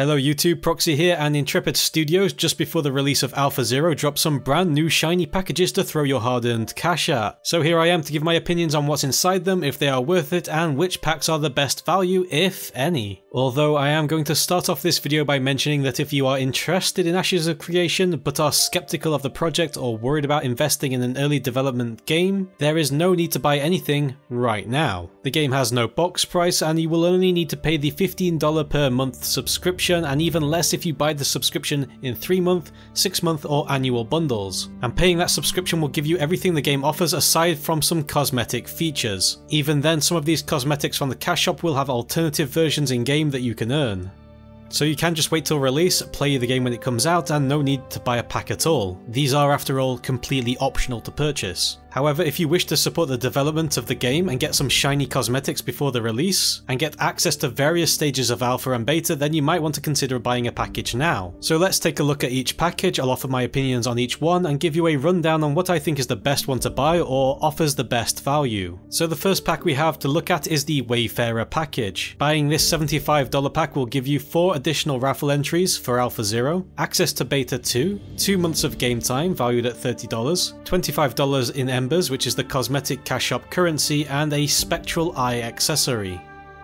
Hello YouTube, Proxy here, and Intrepid Studios just before the release of Alpha Zero dropped some brand new shiny packages to throw your hard-earned cash at. So here I am to give my opinions on what's inside them, if they are worth it, and which packs are the best value, if any. Although I am going to start off this video by mentioning that if you are interested in Ashes of Creation but are skeptical of the project or worried about investing in an early development game, there is no need to buy anything right now. The game has no box price and you will only need to pay the $15 per month subscription, and even less if you buy the subscription in 3-month, 6-month or annual bundles. And paying that subscription will give you everything the game offers aside from some cosmetic features. Even then, some of these cosmetics from the cash shop will have alternative versions in game that you can earn. So you can just wait till release, play the game when it comes out, and no need to buy a pack at all. These are, after all, completely optional to purchase. However, if you wish to support the development of the game and get some shiny cosmetics before the release, and get access to various stages of alpha and beta, then you might want to consider buying a package now. So let's take a look at each package. I'll offer my opinions on each one and give you a rundown on what I think is the best one to buy or offers the best value. So the first pack we have to look at is the Wayfarer package. Buying this $75 pack will give you 4 additional raffle entries for Alpha Zero, access to Beta 2, 2 months of game time valued at $30, $25 in Embers, which is the cosmetic cash shop currency, and a spectral eye accessory.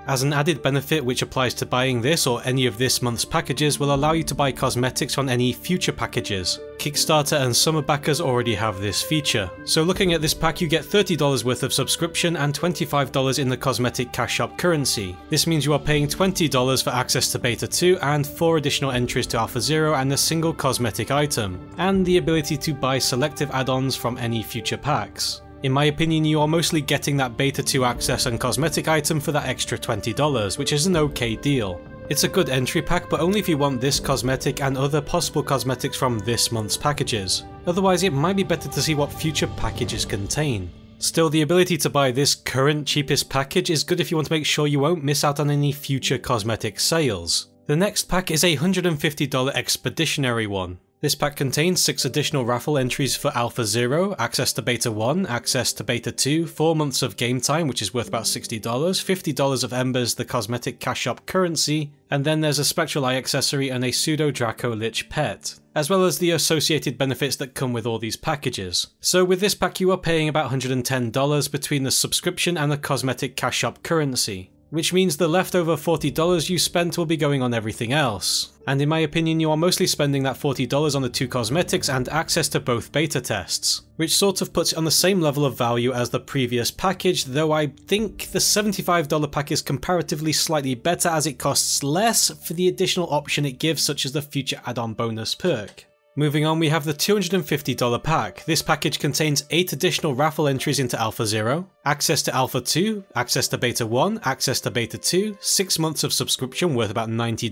As an added benefit which applies to buying this or any of this month's packages will allow you to buy cosmetics on any future packages. Kickstarter and summer backers already have this feature. So looking at this pack, you get $30 worth of subscription and $25 in the cosmetic cash shop currency. This means you are paying $20 for access to Beta 2 and 4 additional entries to Alpha Zero and a single cosmetic item, and the ability to buy selective add-ons from any future packs. In my opinion, you are mostly getting that Beta 2 access and cosmetic item for that extra $20, which is an okay deal. It's a good entry pack, but only if you want this cosmetic and other possible cosmetics from this month's packages. Otherwise, it might be better to see what future packages contain. Still, the ability to buy this current cheapest package is good if you want to make sure you won't miss out on any future cosmetic sales. The next pack is a $150 Expeditionary one. This pack contains 6 additional raffle entries for Alpha Zero, access to Beta 1, access to Beta 2, 4 months of game time which is worth about $60, $50 of Embers, the cosmetic cash shop currency, and then there's a spectral eye accessory and a pseudo Draco Lich pet, as well as the associated benefits that come with all these packages. So with this pack you are paying about $110 between the subscription and the cosmetic cash shop currency, which means the leftover $40 you spent will be going on everything else. And in my opinion, you are mostly spending that $40 on the 2 cosmetics and access to both beta tests, which sort of puts it on the same level of value as the previous package, though I think the $75 pack is comparatively slightly better as it costs less for the additional option it gives, such as the future add-on bonus perk. Moving on, we have the $250 pack. This package contains 8 additional raffle entries into Alpha Zero, access to Alpha 2, access to Beta 1, access to Beta 2, 6 months of subscription worth about $90,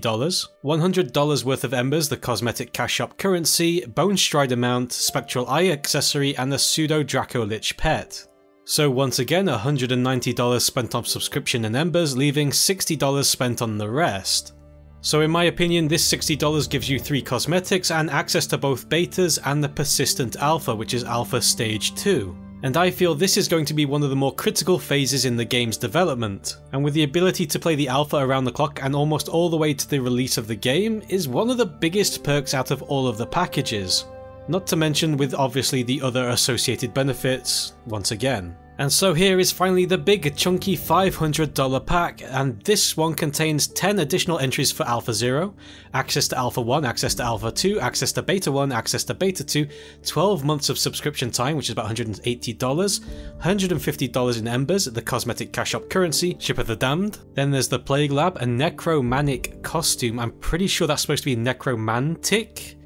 $100 worth of Embers, the cosmetic cash shop currency, Bone Strider mount, spectral eye accessory, and the pseudo Draco Lich pet. So once again, $190 spent on subscription and Embers, leaving $60 spent on the rest. So in my opinion, this $60 gives you 3 cosmetics and access to both betas and the persistent alpha, which is Alpha Stage 2. And I feel this is going to be one of the more critical phases in the game's development, and with the ability to play the alpha around the clock and almost all the way to the release of the game is one of the biggest perks out of all of the packages. Not to mention with obviously the other associated benefits, once again. And so here is finally the big chunky $500 pack, and this one contains 10 additional entries for Alpha Zero, access to Alpha 1, access to Alpha 2, access to Beta 1, access to Beta 2, 12 months of subscription time which is about $180, $150 in Embers, the cosmetic cash shop currency, Ship of the Damned, then there's the Plague Lab, a necromantic costume, I'm pretty sure that's supposed to be necromantic,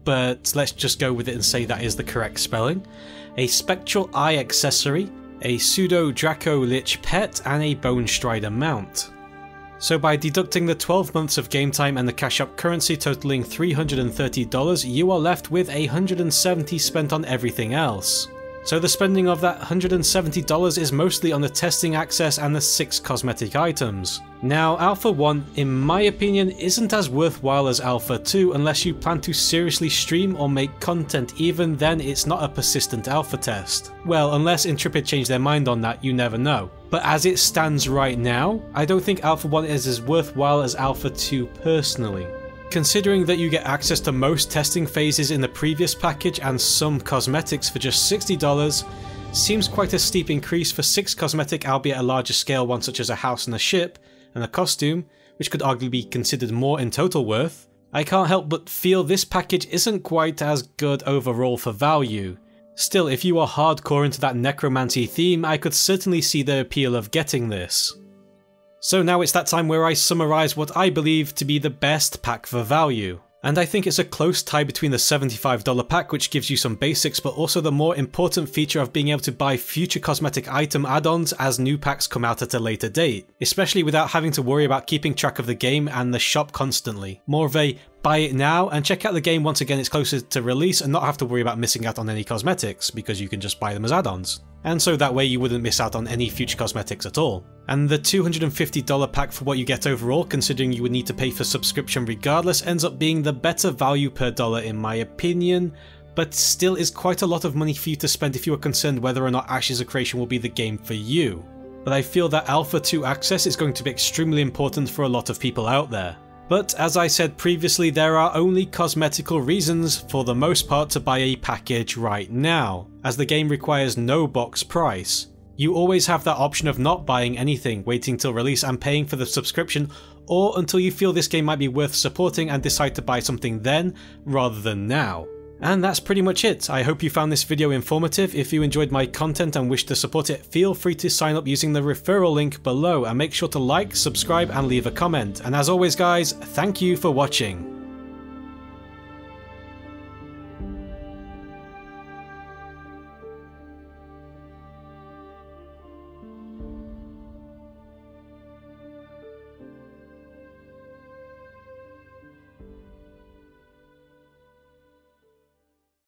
but let's just go with it and say that is the correct spelling, a spectral eye accessory, a pseudo Draco Lich pet, and a Bone Strider mount. So by deducting the 12 months of game time and the cash shop currency totaling $330, you are left with $170 spent on everything else. So the spending of that $170 is mostly on the testing access and the 6 cosmetic items. Now, Alpha 1, in my opinion, isn't as worthwhile as Alpha 2 unless you plan to seriously stream or make content. Even then, it's not a persistent alpha test. Well, unless Intrepid change their mind on that, you never know. But as it stands right now, I don't think Alpha 1 is as worthwhile as Alpha 2 personally. Considering that you get access to most testing phases in the previous package and some cosmetics for just $60, seems quite a steep increase for 6 cosmetic, albeit a larger scale ones such as a house and a ship, and a costume, which could arguably be considered more in total worth. I can't help but feel this package isn't quite as good overall for value. Still, if you are hardcore into that necromancy theme, I could certainly see the appeal of getting this. So now it's that time where I summarise what I believe to be the best pack for value. And I think it's a close tie between the $75 pack, which gives you some basics, but also the more important feature of being able to buy future cosmetic item add-ons as new packs come out at a later date, especially without having to worry about keeping track of the game and the shop constantly. More of a buy it now and check out the game once again it's closer to release and not have to worry about missing out on any cosmetics, because you can just buy them as add-ons. And so that way you wouldn't miss out on any future cosmetics at all. And the $250 pack for what you get overall, considering you would need to pay for subscription regardless, ends up being the better value per dollar in my opinion, but still is quite a lot of money for you to spend if you are concerned whether or not Ashes of Creation will be the game for you. But I feel that Alpha 2 access is going to be extremely important for a lot of people out there. But as I said previously, there are only cosmetical reasons for the most part to buy a package right now, as the game requires no box price. You always have that option of not buying anything, waiting till release and paying for the subscription, or until you feel this game might be worth supporting and decide to buy something then, rather than now. And that's pretty much it. I hope you found this video informative. If you enjoyed my content and wish to support it, feel free to sign up using the referral link below, and make sure to like, subscribe and leave a comment. And as always guys, thank you for watching.